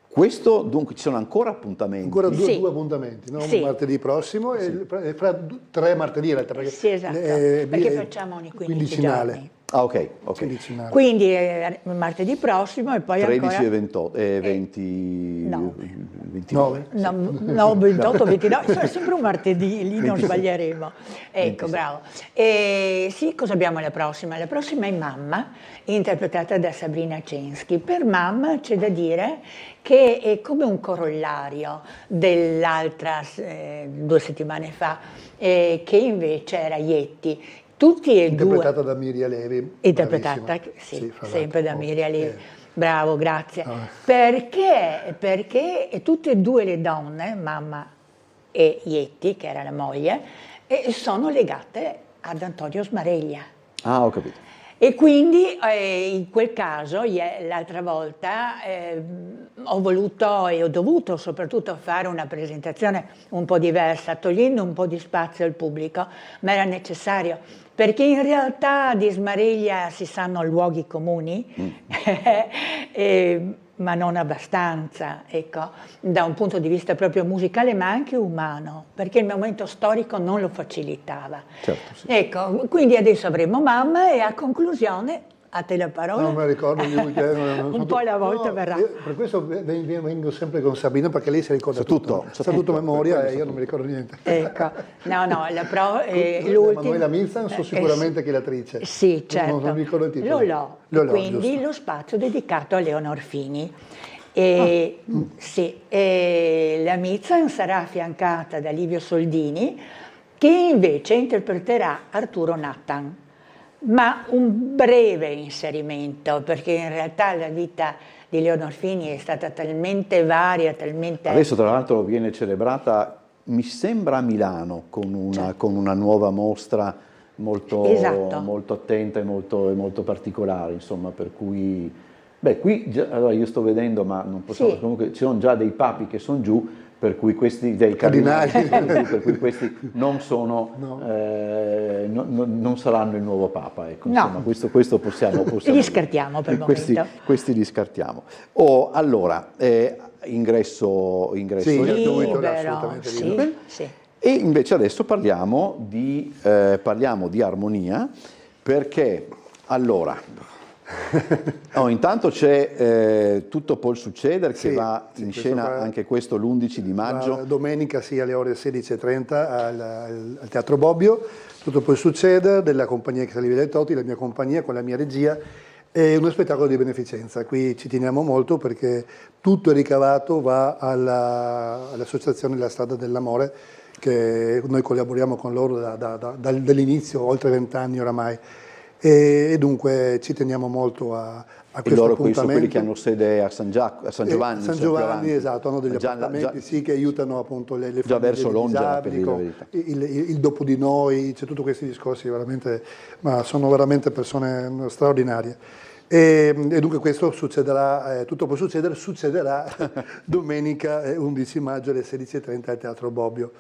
Questo dunque ci sono ancora appuntamenti? Ancora Sì. due appuntamenti, no? Sì. Martedì prossimo e fra 3 martedì in realtà, perché, Sì, esatto, perché facciamo ogni 15 quindicinale. giorni. Ah, ok. Quindicinale. Quindi martedì prossimo e poi 13 ancora... e 28, 29. 9. No, 28, 29, è sempre un martedì, lì non 26. sbaglieremo. Ecco, 26. bravo. Sì, cosa abbiamo la prossima? La prossima è Mamma, interpretata da Sabrina Censchi. Per Mamma c'è da dire che è come un corollario dell'altra 2 settimane fa, che invece era Yetti. Tutti e due... Interpretata da Miria Levi. Interpretata, bravissima. sì, fra sempre da l'altro. Miria Levi. Bravo, grazie. Perché tutte e due le donne, Mamma e Yetti, che era la moglie, sono legate ad Antonio Smareglia. Ah, ho capito. E quindi in quel caso, l'altra volta, ho voluto e ho dovuto soprattutto fare una presentazione un po' diversa, togliendo un po' di spazio al pubblico, ma era necessario, perché in realtà di Smareglia si sanno luoghi comuni, ma non abbastanza, ecco, da un punto di vista proprio musicale, ma anche umano, perché il momento storico non lo facilitava. Certo, sì. Ecco, quindi adesso avremo Mamma e a conclusione, a te la parola. Non me la ricordo di lui, Un po' alla volta verrà. Per questo vengo sempre con Sabina, perché lei si ricorda Sa tutto, sa tutto a memoria per e quello io non mi ricordo niente. Ecco, no, Manuela l'ultima... Mizan so sicuramente che è l'attrice. Sì, certo. Non mi ricordo il titolo. Lolò, quindi giusto. lo spazio dedicato a Leonor Fini. Sì, la Mizan sarà affiancata da Livio Soldini, che invece interpreterà Arturo Nathan. Ma un breve inserimento, perché in realtà la vita di Leonor Fini è stata talmente varia, talmente... Adesso tra l'altro viene celebrata, mi sembra a Milano, con una nuova mostra molto, Esatto. molto attenta e molto particolare, insomma, per cui... Beh, qui allora io sto vedendo, ma non possiamo, Sì. comunque ci sono già dei papi che sono giù, per cui questi, dei cardinali, per cui questi non sono, non saranno il nuovo Papa, ecco, No. insomma, questo possiamo Li scartiamo per il momento. questi li scartiamo. Allora, ingresso Sì, gratuito. gratuito, Libero, assolutamente sì, libero. sì. E invece adesso parliamo di armonia, perché allora... intanto c'è Tutto può succedere, che Sì, va sì, in questo scena va- anche questo l'11 di maggio. Domenica sì, alle ore 16:30 al Teatro Bobbio. Tutto può succedere, della compagnia Salvi del Totti, la mia compagnia con la mia regia. È uno spettacolo di beneficenza, qui ci teniamo molto perché tutto il ricavato va all'Associazione La Strada dell'Amore, che noi collaboriamo con loro dall'inizio, oltre 20 anni oramai. E dunque ci teniamo molto a a E questo loro qui sono quelli appuntamento. che hanno sede a San Giovanni. San sono più Giovanni, avanti. esatto, hanno degli Già- appartamenti già- sì, che aiutano appunto le già famiglie verso dei Longela, per disabili, dire la verità. il dopo di noi, c'è tutti questi discorsi veramente, ma sono veramente persone straordinarie. E dunque questo succederà, tutto può succedere, succederà domenica 11 maggio alle 16:30 al Teatro Bobbio.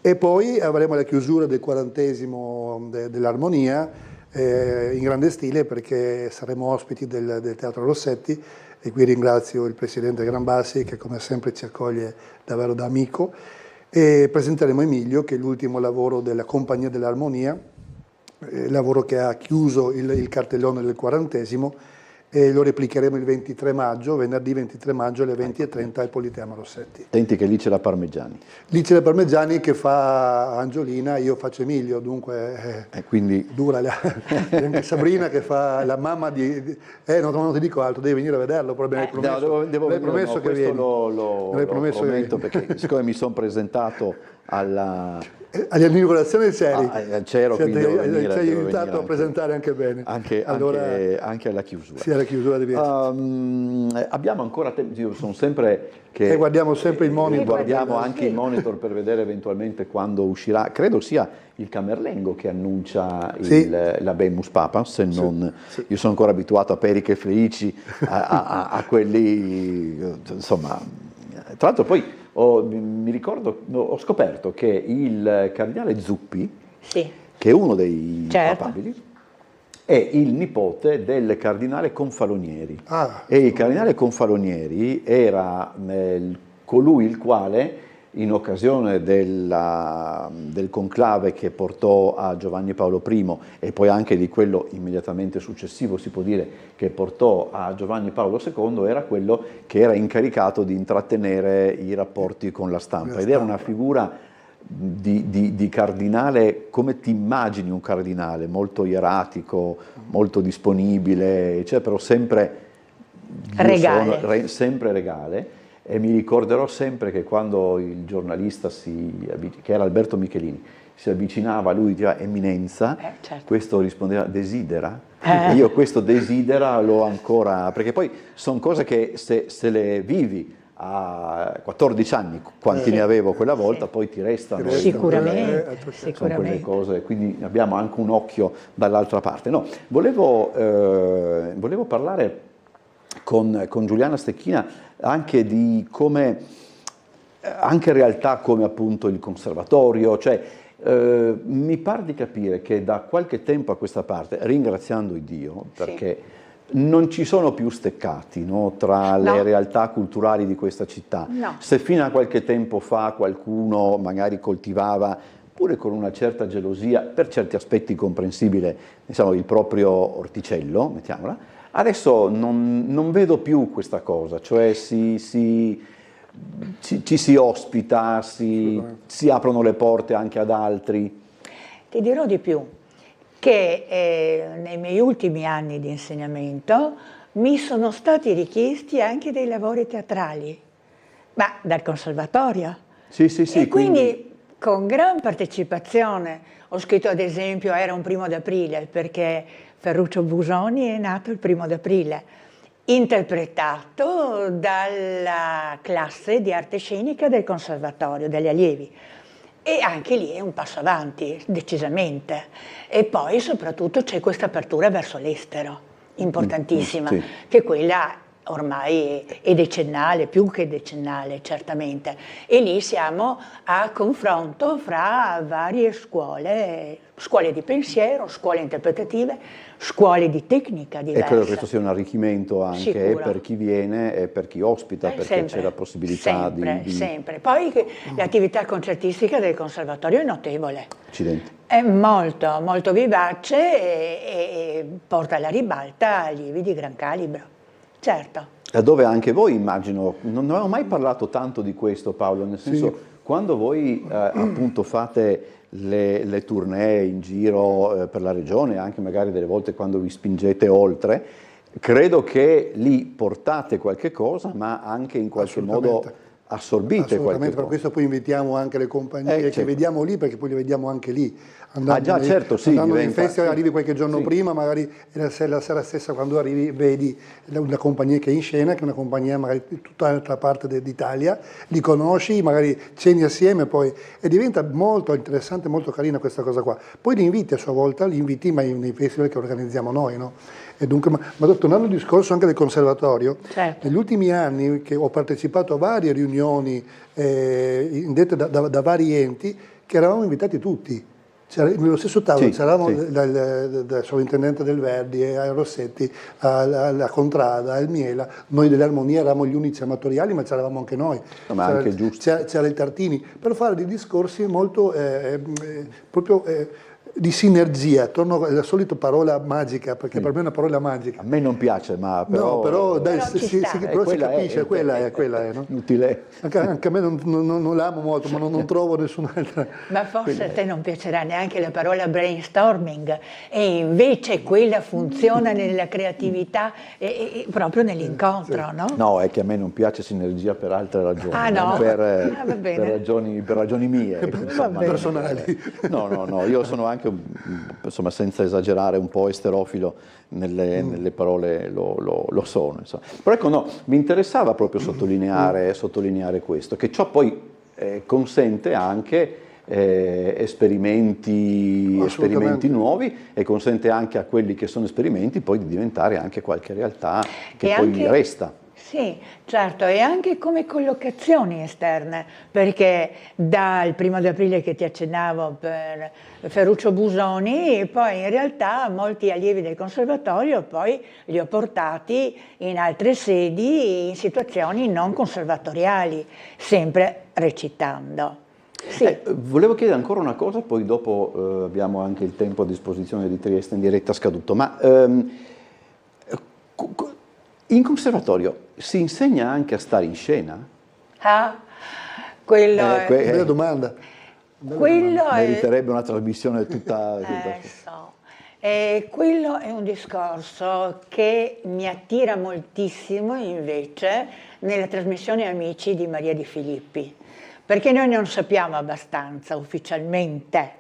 E poi avremo la chiusura del 40° dell'Armonia in grande stile, perché saremo ospiti del Teatro Rossetti, e qui ringrazio il Presidente Granbassi che come sempre ci accoglie davvero da amico, e presenteremo Emilio, che è l'ultimo lavoro della Compagnia dell'Armonia, lavoro che ha chiuso il cartellone del 40°, e lo replicheremo il 23 maggio, venerdì 23 maggio alle 20:30 al Politeama Rossetti. Attenti che lì c'è la Parmigiani. Lì c'è la Parmigiani che fa Angiolina, io faccio Emilio, dunque Quindi dura. Anche Sabrina che fa la mamma di... non ti dico altro, devi venire a vederlo, proprio mi hai promesso, devo mi hai venire, promesso no, che questo vieni. lo Mi hai promesso che prometto, vieni. perché siccome mi sono presentato All'inaugurazione c'eri. c'ero, quindi devo venire, ci hai devo aiutato venire a presentare anche bene. anche alla chiusura. Sì, alla chiusura di Abbiamo ancora tempo, io sono sempre che E guardiamo sempre il monitor. guardiamo anche il monitor per vedere eventualmente quando uscirà, credo sia il Camerlengo che annuncia Sì. la Bemus Papa, se non io sono ancora abituato a Periche e Felici, a quelli, insomma. Tra l'altro poi mi ricordo, ho scoperto che il cardinale Zuppi, Sì. che è uno dei Certo. papabili, è il nipote del cardinale Confalonieri. Ah. E il cardinale Confalonieri era colui il quale, in occasione del conclave che portò a Giovanni Paolo I e poi anche di quello immediatamente successivo, si può dire, che portò a Giovanni Paolo II, era quello che era incaricato di intrattenere i rapporti con la stampa. Ed era una figura di cardinale, come ti immagini un cardinale, molto ieratico, molto disponibile, cioè, però sempre Regale. sempre regale. E mi ricorderò sempre che quando il giornalista, che era Alberto Michelini, si avvicinava a lui e diceva Eminenza, certo. questo rispondeva desidera. E io questo desidera l'ho ancora, perché poi sono cose che se le vivi a 14 anni, quanti ne avevo quella volta, poi ti restano. Sicuramente, Sono quelle sicuramente. cose, quindi abbiamo anche un occhio dall'altra parte. No, volevo parlare con Giuliana Stecchina anche di come, anche realtà come appunto il conservatorio, cioè mi pare di capire che da qualche tempo a questa parte, ringraziando Dio, perché non ci sono più steccati, no, tra le realtà culturali di questa città. No. Se fino a qualche tempo fa qualcuno magari coltivava, pure con una certa gelosia, per certi aspetti comprensibile, diciamo, il proprio orticello, mettiamola, adesso non vedo più questa cosa, cioè ci si ospita, si aprono le porte anche ad altri. Ti dirò di più, che nei miei ultimi anni di insegnamento mi sono stati richiesti anche dei lavori teatrali, ma dal conservatorio. Sì, E quindi con gran partecipazione ho scritto, ad esempio, era un 1° d'aprile, perché Ferruccio Busoni è nato il 1° d'aprile, interpretato dalla classe di arte scenica del conservatorio, degli allievi. E anche lì è un passo avanti, decisamente. E poi soprattutto c'è questa apertura verso l'estero, importantissima, sì. che quella ormai è decennale, più che decennale certamente. E lì siamo a confronto fra varie scuole di pensiero, scuole interpretative, scuole di tecnica diverse. E credo che questo sia un arricchimento anche Sicuro. per chi viene e per chi ospita, perché Sempre, c'è la possibilità di... Sempre. Poi l'attività concertistica del conservatorio è notevole. Accidenti. È molto, molto vivace e porta alla ribalta allievi di gran calibro. Certo. Dove anche voi, immagino, non avevamo mai parlato tanto di questo, Paolo, nel senso, quando voi appunto fate le tournée in giro per la regione, anche magari delle volte quando vi spingete oltre, credo che lì portate qualche cosa, ma anche in qualche modo assorbite Assolutamente, per qualche questo poi invitiamo anche le compagnie che certo. vediamo lì, perché poi le vediamo anche lì. Già, certo, sì, andando nei diventa- festival, sì. arrivi qualche giorno Sì. prima, magari e la sera stessa quando arrivi vedi una compagnia che è in scena, che è una compagnia magari di tutta un'altra parte d'Italia, li conosci, magari ceni assieme poi, e diventa molto interessante, molto carina questa cosa qua. Poi li inviti a sua volta, li inviti ma nei festival che organizziamo noi, no? E dunque, ma tornando al discorso anche del conservatorio, Certo. negli ultimi anni che ho partecipato a varie riunioni indette da vari enti, che eravamo invitati tutti. Nello stesso tavolo Sì, c'eravamo sì. dal sovrintendente del Verdi, a Rossetti, alla Contrada, al Miela, noi dell'Armonia eravamo gli unici amatoriali, ma c'eravamo anche noi. No, ma C'era, anche giusto. c'era il Tartini, per fare dei discorsi molto proprio di sinergia, attorno alla solita parola magica, perché per me è una parola magica. A me non piace, ma però... No, però, dai, Però ci sta. però si quella capisce, quella è, no? Utile. Anche a me non l'amo molto, ma non trovo nessun'altra. Ma forse a te non piacerà neanche la parola brainstorming, e invece quella funziona nella creatività e proprio nell'incontro, no? No, è che a me non piace sinergia per altre ragioni, Ah, no? non per, Va bene. per ragioni mie. insomma, bene. Personali. No, io sono anche, insomma, senza esagerare, un po' esterofilo nelle parole, lo sono. Insomma. Però ecco, no, mi interessava proprio sottolineare questo, che ciò poi consente anche esperimenti nuovi, e consente anche a quelli che sono esperimenti poi di diventare anche qualche realtà che E poi anche- resta. Sì, certo, e anche come collocazioni esterne, perché dal 1° aprile che ti accennavo per Ferruccio Busoni, e poi in realtà molti allievi del conservatorio poi li ho portati in altre sedi, in situazioni non conservatoriali, sempre recitando. Sì. Volevo chiedere ancora una cosa, poi dopo abbiamo anche il tempo a disposizione di Trieste in diretta scaduto, ma in conservatorio si insegna anche a stare in scena? Ah, quello è... Bella domanda. Quello è... Meriterebbe una trasmissione tutta... So. Quello è un discorso che mi attira moltissimo invece nella trasmissione Amici di Maria Di Filippi, perché noi non sappiamo abbastanza ufficialmente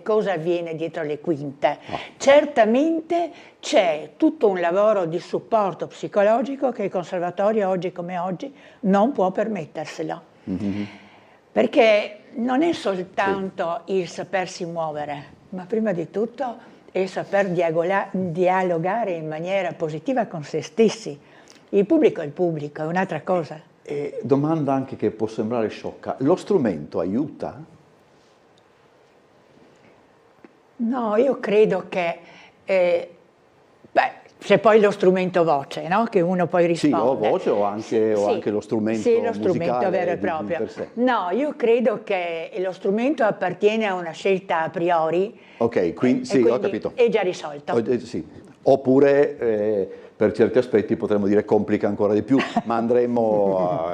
cosa avviene dietro le quinte. Certamente c'è tutto un lavoro di supporto psicologico che il conservatorio oggi come oggi non può permetterselo. Perché non è soltanto il sapersi muovere, ma prima di tutto è il saper dialogare in maniera positiva con se stessi. Il pubblico è un'altra cosa. E domanda anche che può sembrare sciocca, lo strumento aiuta? No, io credo che c'è poi lo strumento voce, no? Che uno poi risponde. Sì, o voce o anche lo strumento sì, lo strumento musicale vero e di proprio. per sé. No, io credo che lo strumento appartiene a una scelta a priori. Ok, quindi, sì, quindi ho capito. è già risolto. Sì. Oppure per certi aspetti potremmo dire complica ancora di più, ma andremo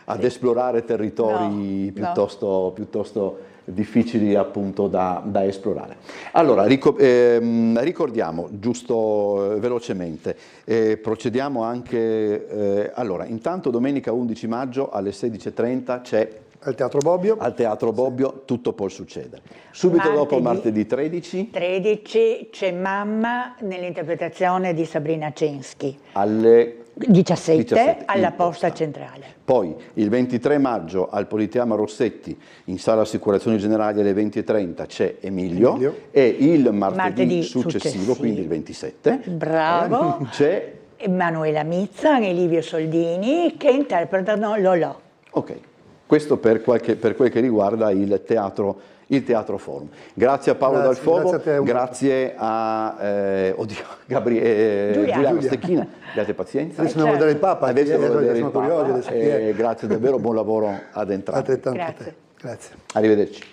ad esplorare territori piuttosto difficili appunto da esplorare. Allora, ricordiamo, giusto velocemente, procediamo anche, allora, intanto domenica 11 maggio alle 16:30 c'è Al Teatro Bobbio. al Teatro Bobbio Tutto può succedere. Subito dopo, martedì 13 c'è Mamma nell'interpretazione di Sabrina Censchi. alle 17 alla in Posta Centrale. Poi il 23 maggio al Politeama Rossetti in Sala Assicurazioni Generali alle 20:30 c'è Emilio. E il martedì successivo, quindi il 27, Bravo. c'è... Emanuela Mizza e Livio Soldini che interpretano Lolò. Ok, questo per quel che riguarda il Teatro Forum. Grazie a Paolo Dalfogo, grazie a Giuliano Stecchina, abbiate pazienza. Adesso andiamo a vedere il Papa, Adesso sono vedere il curiosi Papa, grazie davvero, buon lavoro ad entrambi. Altrettanto a Grazie. te. Grazie. Arrivederci.